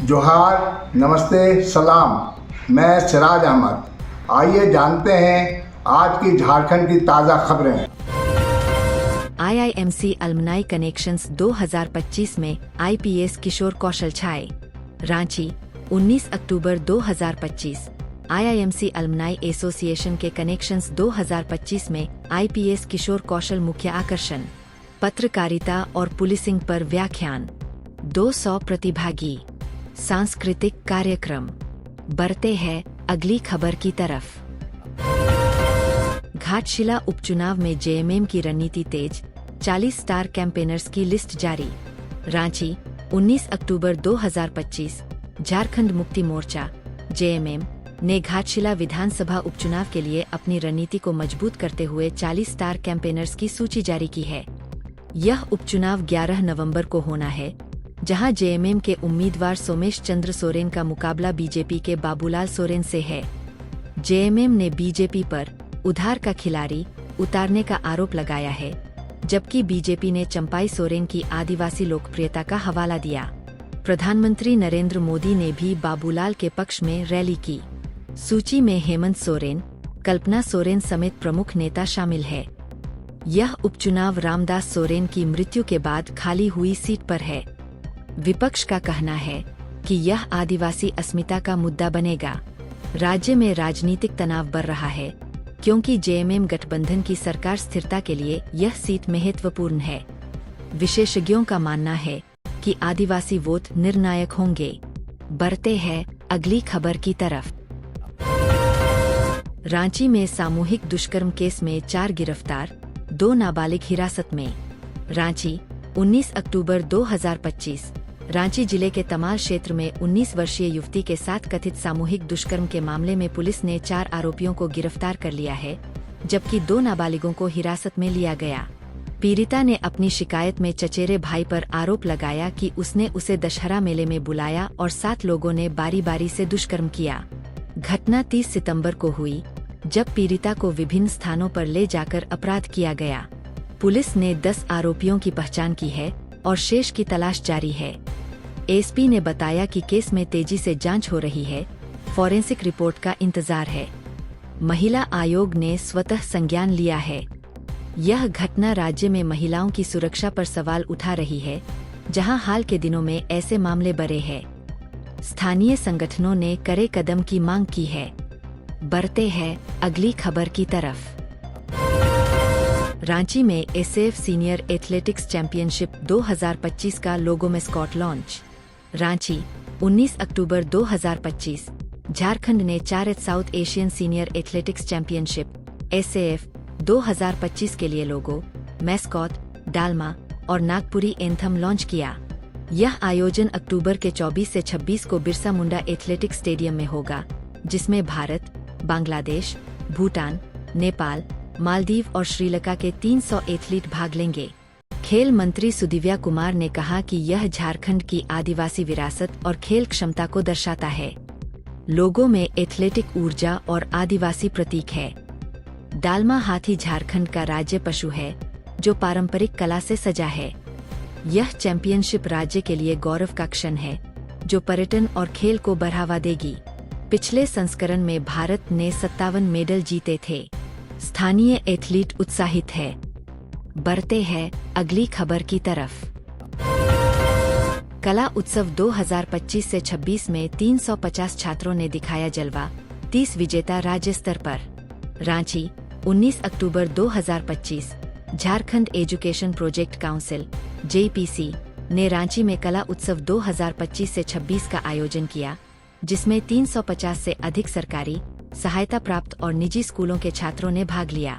जोहार, नमस्ते, सलाम। मैं सिराज अहमद। आइए जानते हैं आज की झारखंड की ताज़ा खबरें। IIMC अलमनाई कनेक्शंस 2025 में IPS किशोर कौशल छाए। रांची, 19 अक्टूबर 2025। IIMC अलमनाई एसोसिएशन के कनेक्शंस 2025 में IPS किशोर कौशल मुख्य आकर्षण। पत्रकारिता और पुलिसिंग पर व्याख्यान। 200 प्रतिभागी। सांस्कृतिक कार्यक्रम। बढ़ते हैं अगली खबर की तरफ। घाटशिला उपचुनाव में JMM की रणनीति तेज, 40 स्टार कैंपेनर्स की लिस्ट जारी। रांची, 19 अक्टूबर 2025। झारखंड मुक्ति मोर्चा JMM ने घाटशिला विधानसभा उपचुनाव के लिए अपनी रणनीति को मजबूत करते हुए 40 स्टार कैंपेनर्स की सूची जारी की है। यह उपचुनाव 11 नवंबर को होना है, जहां JMM के उम्मीदवार सोमेश चंद्र सोरेन का मुकाबला बीजेपी के बाबूलाल सोरेन से है। JMM ने बीजेपी पर उधार का खिलाड़ी उतारने का आरोप लगाया है, जबकि बीजेपी ने चंपाई सोरेन की आदिवासी लोकप्रियता का हवाला दिया। प्रधानमंत्री नरेंद्र मोदी ने भी बाबूलाल के पक्ष में रैली की। सूची में हेमंत सोरेन, कल्पना सोरेन समेत प्रमुख नेता शामिल है। यह उपचुनाव रामदास सोरेन की मृत्यु के बाद खाली हुई सीट पर है। विपक्ष का कहना है कि यह आदिवासी अस्मिता का मुद्दा बनेगा। राज्य में राजनीतिक तनाव बढ़ रहा है, क्योंकि JMM गठबंधन की सरकार स्थिरता के लिए यह सीट महत्वपूर्ण है। विशेषज्ञों का मानना है कि आदिवासी वोट निर्णायक होंगे। बढ़ते हैं अगली खबर की तरफ। रांची में सामूहिक दुष्कर्म केस में 4 गिरफ्तार, 2 नाबालिग हिरासत में। रांची, 19 अक्टूबर 2025। रांची जिले के तमाल क्षेत्र में 19 वर्षीय युवती के साथ कथित सामूहिक दुष्कर्म के मामले में पुलिस ने 4 आरोपियों को गिरफ्तार कर लिया है, जबकि 2 नाबालिगों को हिरासत में लिया गया। पीड़िता ने अपनी शिकायत में चचेरे भाई पर आरोप लगाया कि उसने उसे दशहरा मेले में बुलाया और 7 लोगों ने बारी बारी से दुष्कर्म किया। घटना 30 सितंबर को हुई, जब पीड़िता को विभिन्न स्थानों पर ले जाकर अपराध किया गया। पुलिस ने 10 आरोपियों की पहचान की है और शेष की तलाश जारी है। एसपी ने बताया कि केस में तेजी से जांच हो रही है, फॉरेंसिक रिपोर्ट का इंतजार है। महिला आयोग ने स्वतः संज्ञान लिया है। यह घटना राज्य में महिलाओं की सुरक्षा पर सवाल उठा रही है, जहां हाल के दिनों में ऐसे मामले बढ़े हैं। स्थानीय संगठनों ने कड़े कदम की मांग की है। बढ़ते हैं अगली खबर की तरफ। रांची में SF सीनियर एथलेटिक्स चैंपियनशिप 2025 का लोगो मैस्कॉट लॉन्च। रांची, 19 अक्टूबर 2025। झारखंड ने 4 south Asian senior athletics championship SAF 2025 के लिए लोगो, मैस्कॉट, डालमा और नागपुरी एंथम लॉन्च किया। यह आयोजन अक्टूबर के 24 से 26 को बिरसा मुंडा एथलेटिक्स स्टेडियम में होगा, जिसमें भारत, बांग्लादेश, भूटान, नेपाल, मालदीव और श्रीलंका के 300 एथलीट भाग लेंगे। खेल मंत्री सुदिव्या कुमार ने कहा कि यह झारखंड की आदिवासी विरासत और खेल क्षमता को दर्शाता है। लोगो में एथलेटिक ऊर्जा और आदिवासी प्रतीक है। डालमा हाथी झारखंड का राज्य पशु है, जो पारंपरिक कला से सजा है। यह चैंपियनशिप राज्य के लिए गौरव का क्षण है, जो पर्यटन और खेल को बढ़ावा देगी। पिछले संस्करण में भारत ने 57 मेडल जीते थे। स्थानीय एथलीट उत्साहित है। बढ़ते हैं अगली खबर की तरफ। कला उत्सव 2025 से 26 में 350 छात्रों ने दिखाया जलवा, 30 विजेता राज्य स्तर पर। रांची, 19 अक्टूबर 2025। Jharkhand education project council JPC ने रांची में कला उत्सव 2025 से 26 का आयोजन किया, जिसमें 350 से अधिक सरकारी, सहायता प्राप्त और निजी स्कूलों के छात्रों ने भाग लिया।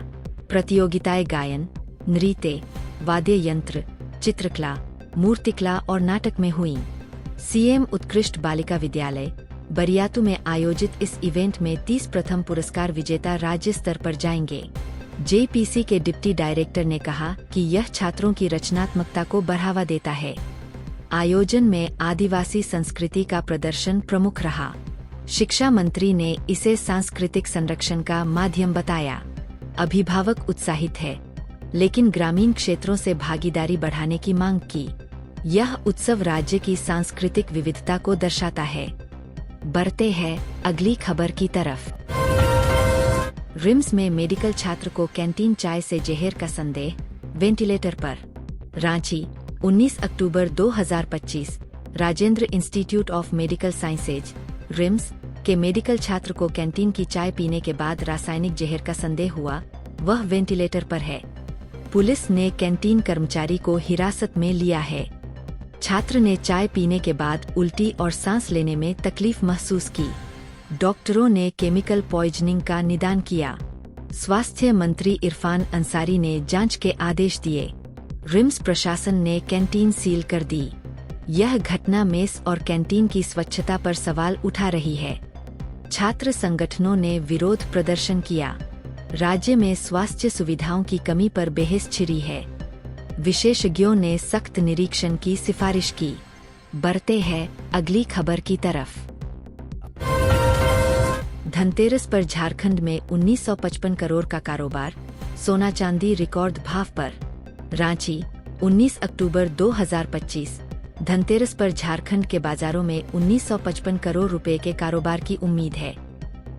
प्रतियोगिताएं गायन, नृत्य, वाद्य यंत्र, चित्रकला, मूर्तिकला और नाटक में हुईं। CM उत्कृष्ट बालिका विद्यालय बरियातू में आयोजित इस इवेंट में 30 प्रथम पुरस्कार विजेता राज्य स्तर पर जाएंगे। JPC के डिप्टी डायरेक्टर ने कहा कि यह छात्रों की रचनात्मकता को बढ़ावा देता है। आयोजन में आदिवासी संस्कृति का प्रदर्शन प्रमुख रहा। शिक्षा मंत्री ने इसे सांस्कृतिक संरक्षण का माध्यम बताया। अभिभावक उत्साहित है, लेकिन ग्रामीण क्षेत्रों से भागीदारी बढ़ाने की मांग की। यह उत्सव राज्य की सांस्कृतिक विविधता को दर्शाता है। बढ़ते हैं अगली खबर की तरफ। रिम्स में मेडिकल छात्र को कैंटीन चाय से जहर का संदेह, वेंटिलेटर पर। रांची, 19 अक्टूबर 2025। Rajendra institute of medical sciences RIMS के मेडिकल छात्र को कैंटीन की चाय पीने के बाद रासायनिक जहर का संदेह हुआ, वह वेंटिलेटर पर है। पुलिस ने कैंटीन कर्मचारी को हिरासत में लिया है। छात्र ने चाय पीने के बाद उल्टी और सांस लेने में तकलीफ महसूस की। डॉक्टरों ने केमिकल पॉइजनिंग का निदान किया। स्वास्थ्य मंत्री इरफान अंसारी ने जांच के आदेश दिए। रिम्स प्रशासन ने कैंटीन सील कर दी। यह घटना मेस और कैंटीन की स्वच्छता पर सवाल उठा रही है। छात्र संगठनों ने विरोध प्रदर्शन किया। राज्य में स्वास्थ्य सुविधाओं की कमी पर बहस छिड़ी है। विशेषज्ञों ने सख्त निरीक्षण की सिफारिश की। बढ़ते हैं अगली खबर की तरफ। धनतेरस पर झारखंड में 1955 करोड़ का कारोबार, सोना चांदी रिकॉर्ड भाव पर। रांची, 19 अक्टूबर 2025। धनतेरस पर झारखंड के बाजारों में 1955 करोड़ रुपए के कारोबार की उम्मीद है।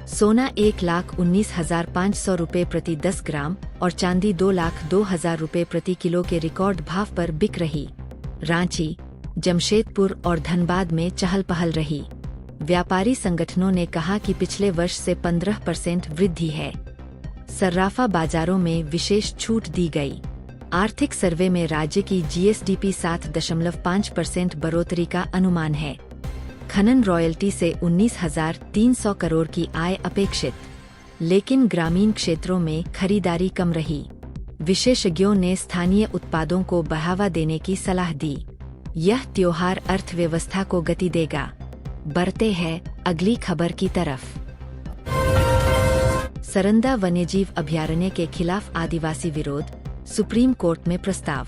सोना 1,19,500 रुपए प्रति 10 ग्राम और चांदी 2,02,000 रुपए प्रति किलो के रिकॉर्ड भाव पर बिक रही। रांची, जमशेदपुर और धनबाद में चहल पहल रही। व्यापारी संगठनों ने कहा कि पिछले वर्ष से 15% वृद्धि है। सर्राफा बाजारों में विशेष छूट दी गई। आर्थिक सर्वे में राज्य की जीएसडीपी 7.5% बढ़ोतरी का अनुमान है। खनन रॉयल्टी से 19,300 करोड़ की आय अपेक्षित, लेकिन ग्रामीण क्षेत्रों में खरीदारी कम रही। विशेषज्ञों ने स्थानीय उत्पादों को बढ़ावा देने की सलाह दी। यह त्योहार अर्थव्यवस्था को गति देगा। बढ़ते हैं अगली खबर की तरफ। सरंदा वन्यजीव अभयारण्य के खिलाफ आदिवासी विरोध, सुप्रीम कोर्ट में प्रस्ताव।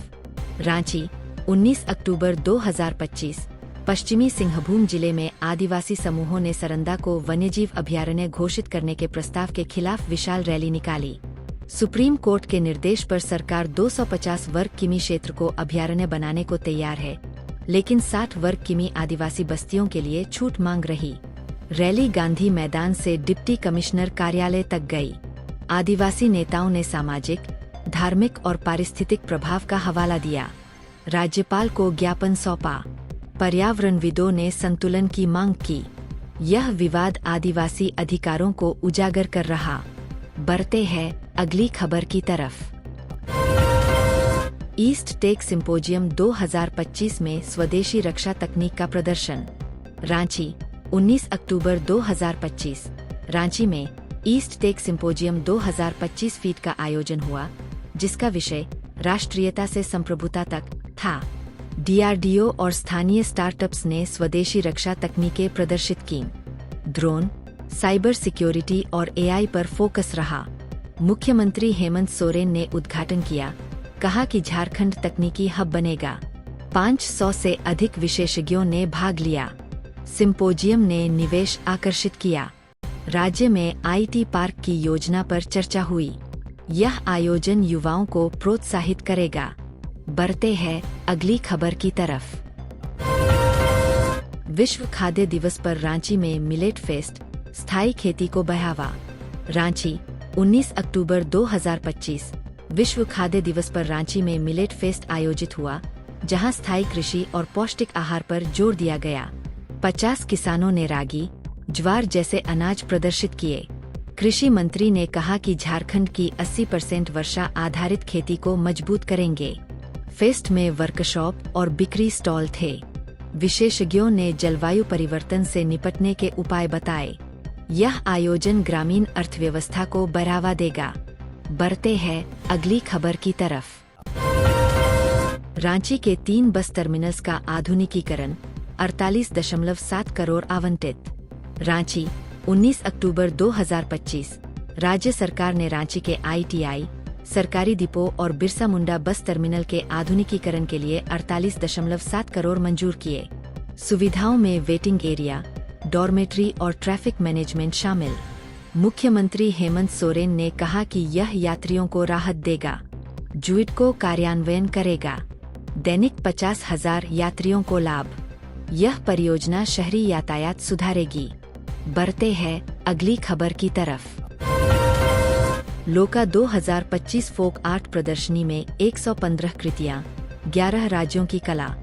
रांची, 19 अक्टूबर 2025। पश्चिमी सिंहभूम जिले में आदिवासी समूहों ने सरंदा को वन्यजीव अभयारण्य घोषित करने के प्रस्ताव के खिलाफ विशाल रैली निकाली। सुप्रीम कोर्ट के निर्देश पर सरकार 250 वर्ग किमी क्षेत्र को अभयारण्य बनाने को तैयार है, लेकिन 60 वर्ग किमी आदिवासी बस्तियों के लिए छूट मांग रही। रैली गांधी मैदान से डिप्टी कमिश्नर कार्यालय तक गई। आदिवासी नेताओं ने सामाजिक, धार्मिक और पारिस्थितिक प्रभाव का हवाला दिया। राज्यपाल को ज्ञापन सौंपा। पर्यावरणविदों ने संतुलन की मांग की। यह विवाद आदिवासी अधिकारों को उजागर कर रहा। बढ़ते हैं अगली खबर की तरफ। ईस्ट टेक सिंपोजियम 2025 में स्वदेशी रक्षा तकनीक का प्रदर्शन। रांची, 19 अक्टूबर 2025। रांची में ईस्ट टेक सिंपोजियम 2025 फीट का आयोजन हुआ, जिसका विषय राष्ट्रीयता से संप्रभुता तक था। डीआरडीओ और स्थानीय स्टार्टअप्स ने स्वदेशी रक्षा तकनीकें प्रदर्शित की। ड्रोन, साइबर सिक्योरिटी और एआई पर फोकस रहा। मुख्यमंत्री हेमंत सोरेन ने उद्घाटन किया, कहा कि झारखंड तकनीकी हब बनेगा। 500 से अधिक विशेषज्ञों ने भाग लिया। सिंपोजियम ने निवेश आकर्षित किया। राज्य में आईटी पार्क की योजना पर चर्चा हुई। यह आयोजन युवाओं को प्रोत्साहित करेगा। बढ़ते हैं अगली खबर की तरफ। विश्व खाद्य दिवस पर रांची में मिलेट फेस्ट, स्थायी खेती को बढ़ावा। रांची, 19 अक्टूबर 2025। विश्व खाद्य दिवस पर रांची में मिलेट फेस्ट आयोजित हुआ, जहां स्थायी कृषि और पौष्टिक आहार पर जोर दिया गया। 50 किसानों ने रागी, ज्वार जैसे अनाज प्रदर्शित किए। कृषि मंत्री ने कहा कि झारखंड की 80% वर्षा आधारित खेती को मजबूत करेंगे। फेस्ट में वर्कशॉप और बिक्री स्टॉल थे। विशेषज्ञों ने जलवायु परिवर्तन से निपटने के उपाय बताए। यह आयोजन ग्रामीण अर्थव्यवस्था को बढ़ावा देगा। बढ़ते हैं अगली खबर की तरफ। रांची के 3 बस टर्मिनल्स का आधुनिकीकरण, 48.7 करोड़ आवंटित। रांची, 19 अक्टूबर 2025। राज्य सरकार ने रांची के आईटीआई, सरकारी डिपो और बिरसा मुंडा बस टर्मिनल के आधुनिकीकरण के लिए 48.7 करोड़ मंजूर किए। सुविधाओं में वेटिंग एरिया, डॉर्मेट्री और ट्रैफिक मैनेजमेंट शामिल। मुख्यमंत्री हेमंत सोरेन ने कहा कि यह यात्रियों को राहत देगा। जुइडको कार्यान्वयन करेगा। दैनिक 50,000 यात्रियों को लाभ। यह परियोजना शहरी यातायात सुधारेगी। बढ़ते हैं अगली खबर की तरफ। लोका 2025 फोक आर्ट प्रदर्शनी में 115 कृतियां, 11 राज्यों की कला।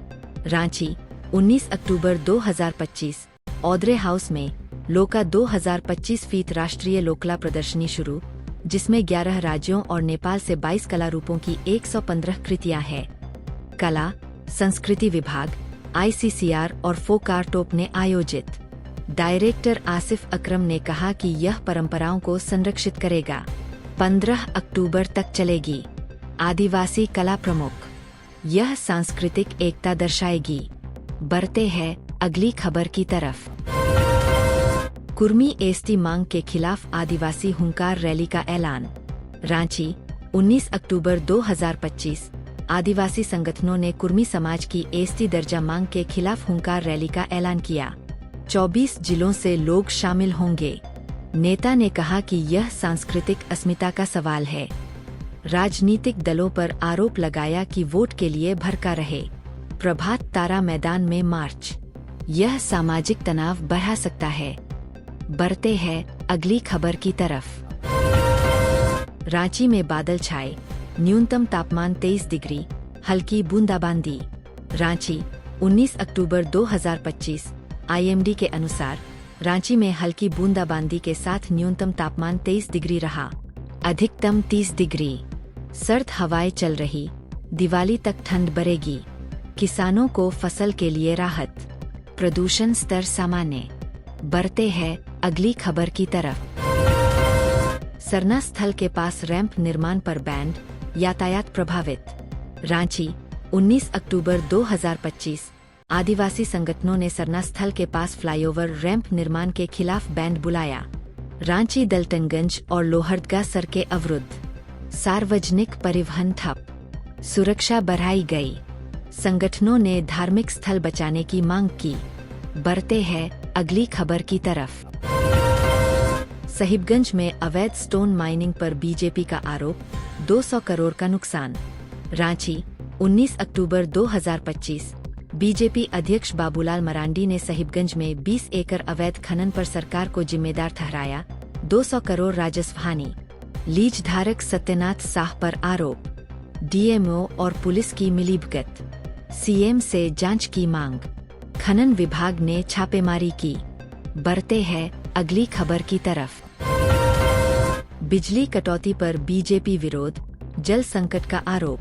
रांची, 19 अक्टूबर 2025। ऑद्रे हाउस में लोका 2025 फीट राष्ट्रीय लोकला प्रदर्शनी शुरू, जिसमें 11 राज्यों और नेपाल से 22 कला रूपों की 115 कृतियां हैं। कला संस्कृति विभाग, ICCR और फोक आर्टोप ने आयोजित। डायरेक्टर आसिफ अकरम ने कहा कि यह परंपराओं को संरक्षित करेगा। 15 अक्टूबर तक चलेगी। आदिवासी कला प्रमुख, यह सांस्कृतिक एकता दर्शाएगी। बढ़ते हैं अगली खबर की तरफ। कुर्मी एसटी मांग के खिलाफ आदिवासी हुंकार रैली का ऐलान। रांची, 19 अक्टूबर 2025। आदिवासी संगठनों ने कुर्मी समाज की एसटी दर्जा मांग के खिलाफ हुंकार रैली का ऐलान किया। 24 जिलों से लोग शामिल होंगे। नेता ने कहा कि यह सांस्कृतिक अस्मिता का सवाल है। राजनीतिक दलों पर आरोप लगाया कि वोट के लिए भड़का रहे। प्रभात तारा मैदान में मार्च, यह सामाजिक तनाव बढ़ा सकता है। बढ़ते हैं अगली खबर की तरफ। रांची में बादल छाए, न्यूनतम तापमान 23 डिग्री, हल्की बूंदाबांदी। रांची, 19 अक्टूबर 2025। IMD के अनुसार रांची में हल्की बूंदाबांदी के साथ न्यूनतम तापमान 23 डिग्री रहा, अधिकतम 30 डिग्री। सर्द हवाएं चल रही, दिवाली तक ठंड बढ़ेगी। किसानों को फसल के लिए राहत। प्रदूषण स्तर सामान्य। बढ़ते हैं अगली खबर की तरफ। सरना स्थल के पास रैंप निर्माण पर बैंड, यातायात प्रभावित। रांची, 19 अक्टूबर 2025। आदिवासी संगठनों ने सरना स्थल के पास फ्लाईओवर रैंप निर्माण के खिलाफ बैंड बुलाया। रांची, दलटनगंज और लोहरदगा सड़कें अवरुद्ध। सार्वजनिक परिवहन ठप। सुरक्षा बढ़ाई गई। संगठनों ने धार्मिक स्थल बचाने की मांग की। बढ़ते हैं अगली खबर की तरफ। साहिबगंज में अवैध स्टोन माइनिंग पर बीजेपी का आरोप, 200 करोड़ का नुकसान। रांची, 19 अक्टूबर 2025। बीजेपी अध्यक्ष बाबूलाल मरांडी ने साहिबगंज में 20 एकड़ अवैध खनन पर सरकार को जिम्मेदार ठहराया। 200 करोड़ राजस्व हानि। लीज धारक सत्यनाथ साह पर आरोप। DMO और पुलिस की मिलीभगत। CM से जांच की मांग। खनन विभाग ने छापेमारी की। बढ़ते हैं अगली खबर की तरफ। बिजली कटौती पर बीजेपी विरोध, जल संकट का आरोप।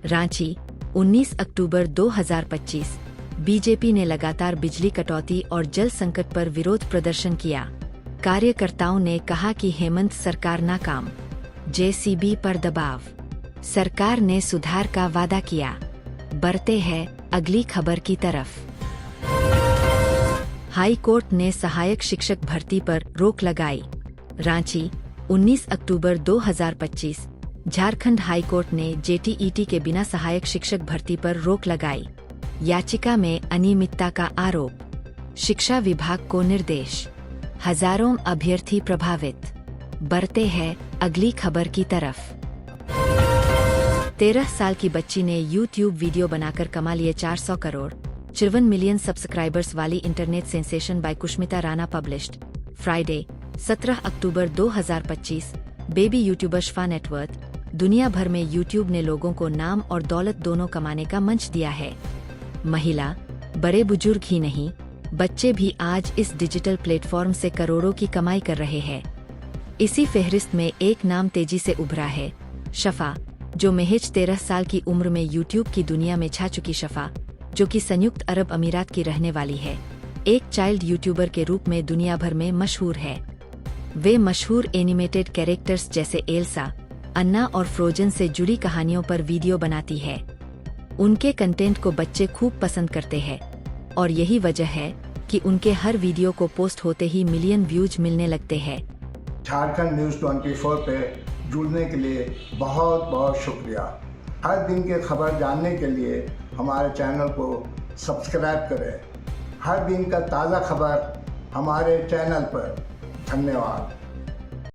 रांची, 19 अक्टूबर 2025। बीजेपी ने लगातार बिजली कटौती और जल संकट पर विरोध प्रदर्शन किया। कार्यकर्ताओं ने कहा कि हेमंत सरकार नाकाम। JCB पर दबाव। सरकार ने सुधार का वादा किया। बढ़ते हैं अगली खबर की तरफ। हाई कोर्ट ने सहायक शिक्षक भर्ती पर रोक लगाई। रांची, 19 अक्टूबर 2025। झारखंड हाई कोर्ट ने JTET के बिना सहायक शिक्षक भर्ती पर रोक लगाई। याचिका में अनियमितता का आरोप। शिक्षा विभाग को निर्देश। हजारों अभ्यर्थी प्रभावित। बढ़ते हैं अगली खबर की तरफ। 13 साल की बच्ची ने YouTube वीडियो बनाकर कमा लिए 400 करोड़। 54 मिलियन सब्सक्राइबर्स वाली internet sensation by Kushmita Rana published. Friday, 17 October 2025। Baby YouTuber Shafa net worth. दुनिया भर में YouTube ने लोगों को नाम और दौलत दोनों कमाने का मंच दिया है। महिला, बड़े बुजुर्ग ही नहीं, बच्चे भी आज इस डिजिटल प्लेटफॉर्म से करोड़ों की कमाई कर रहे हैं। इसी फहरिस्त में एक नाम तेजी से उभरा है, शफा, जो महज 13 साल की उम्र में YouTube की दुनिया में छा चुकी शफा, जो कि संयुक्त अरब अमीरात की रहने वाली है, एक चाइल्ड यूट्यूबर के रूप में दुनिया भर में मशहूर है। वे मशहूर एनिमेटेड कैरेक्टर्स जैसे एल्सा, अन्ना और फ्रोजन से जुड़ी कहानियों पर वीडियो बनाती है। उनके कंटेंट को बच्चे खूब पसंद करते हैं और यही वजह है कि उनके हर वीडियो को पोस्ट होते ही मिलियन व्यूज मिलने लगते हैं। झारखंड न्यूज़ 24 पे जुड़ने के लिए बहुत बहुत शुक्रिया। हर दिन की खबर जानने के लिए हमारे चैनल को सब्सक्राइब करें। हर दिन का ताज़ा खबर हमारे चैनल पर। धन्यवाद।